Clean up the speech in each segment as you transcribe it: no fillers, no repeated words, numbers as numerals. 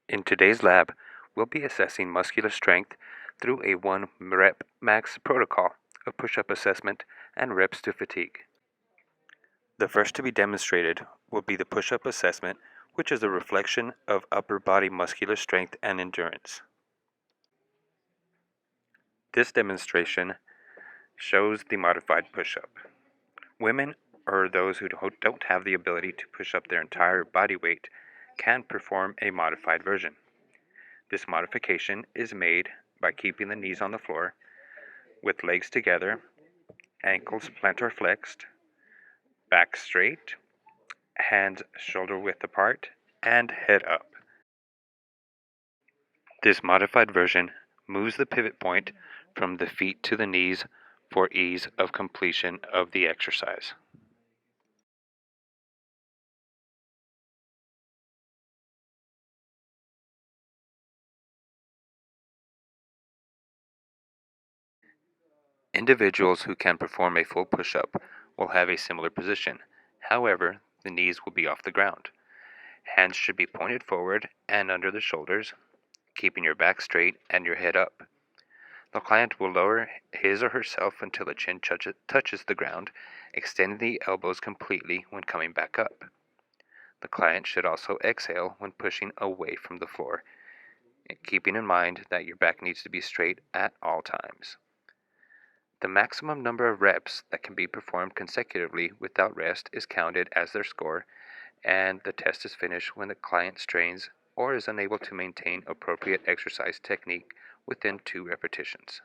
In today's lab, we'll be assessing muscular strength through a 1 rep max protocol of push-up assessment and reps to fatigue. The first to be demonstrated will be the push-up assessment, which is a reflection of upper body muscular strength and endurance. This demonstration shows the modified push-up. Women or those who don't have the ability to push up their entire body weight can perform a modified version. This modification is made by keeping the knees on the floor with legs together, ankles plantar flexed, back straight, hands shoulder width apart, and head up. This modified version moves the pivot point from the feet to the knees for ease of completion of the exercise. Individuals who can perform a full push-up will have a similar position. However, the knees will be off the ground. Hands should be pointed forward and under the shoulders, keeping your back straight and your head up. The client will lower his or herself until the chin touches the ground, extending the elbows completely when coming back up. The client should also exhale when pushing away from the floor, keeping in mind that your back needs to be straight at all times. The maximum number of reps that can be performed consecutively without rest is counted as their score, and the test is finished when the client strains or is unable to maintain appropriate exercise technique within 2 repetitions.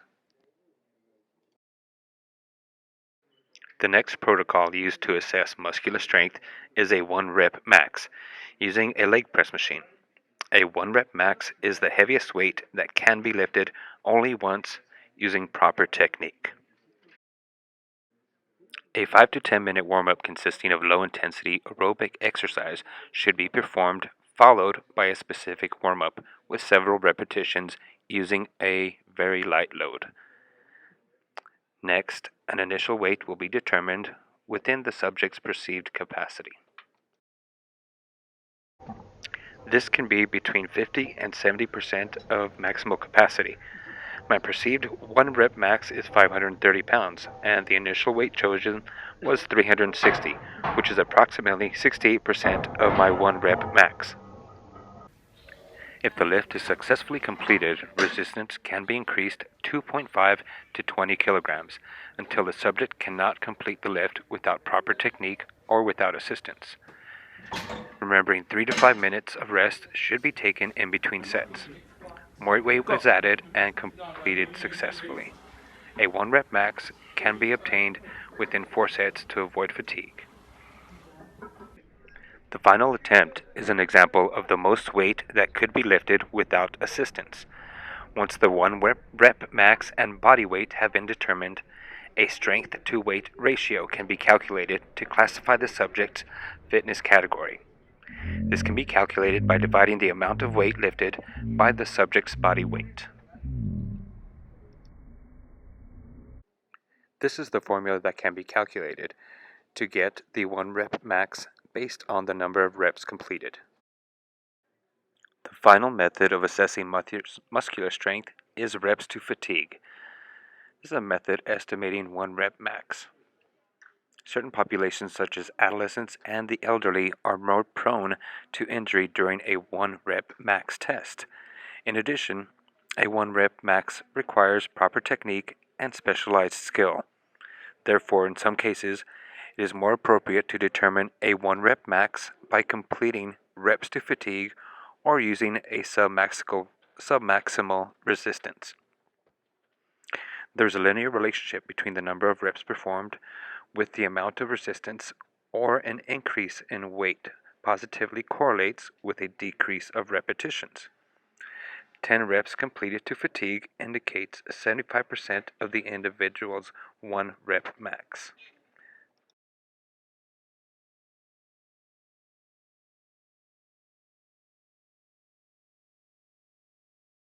The next protocol used to assess muscular strength is a 1 rep max, using a leg press machine. A 1 rep max is the heaviest weight that can be lifted only once using proper technique. A 5 to 10 minute warm-up consisting of low-intensity aerobic exercise should be performed, followed by a specific warm-up with several repetitions using a very light load. Next, an initial weight will be determined within the subject's perceived capacity. This can be between 50 and 70% of maximal capacity. My perceived 1 rep max is 530 pounds, and the initial weight chosen was 360, which is approximately 68% of my 1 rep max. If the lift is successfully completed, resistance can be increased 2.5 to 20 kilograms until the subject cannot complete the lift without proper technique or without assistance. Remembering 3 to 5 minutes of rest should be taken in between sets. More weight was added and completed successfully. A 1 rep max can be obtained within 4 sets to avoid fatigue. The final attempt is an example of the most weight that could be lifted without assistance. Once the 1 rep max and body weight have been determined, a strength to weight ratio can be calculated to classify the subject's fitness category. This can be calculated by dividing the amount of weight lifted by the subject's body weight. This is the formula that can be calculated to get the 1 rep max based on the number of reps completed. The final method of assessing muscular strength is reps to fatigue. This is a method estimating 1 rep max. Certain populations such as adolescents and the elderly are more prone to injury during a 1 rep max test. In addition, a 1 rep max requires proper technique and specialized skill. Therefore, in some cases, it is more appropriate to determine a 1 rep max by completing reps to fatigue or using a submaximal resistance. There is a linear relationship between the number of reps performed with the amount of resistance, or an increase in weight positively correlates with a decrease of repetitions. 10 reps completed to fatigue indicates 75% of the individual's 1 rep max.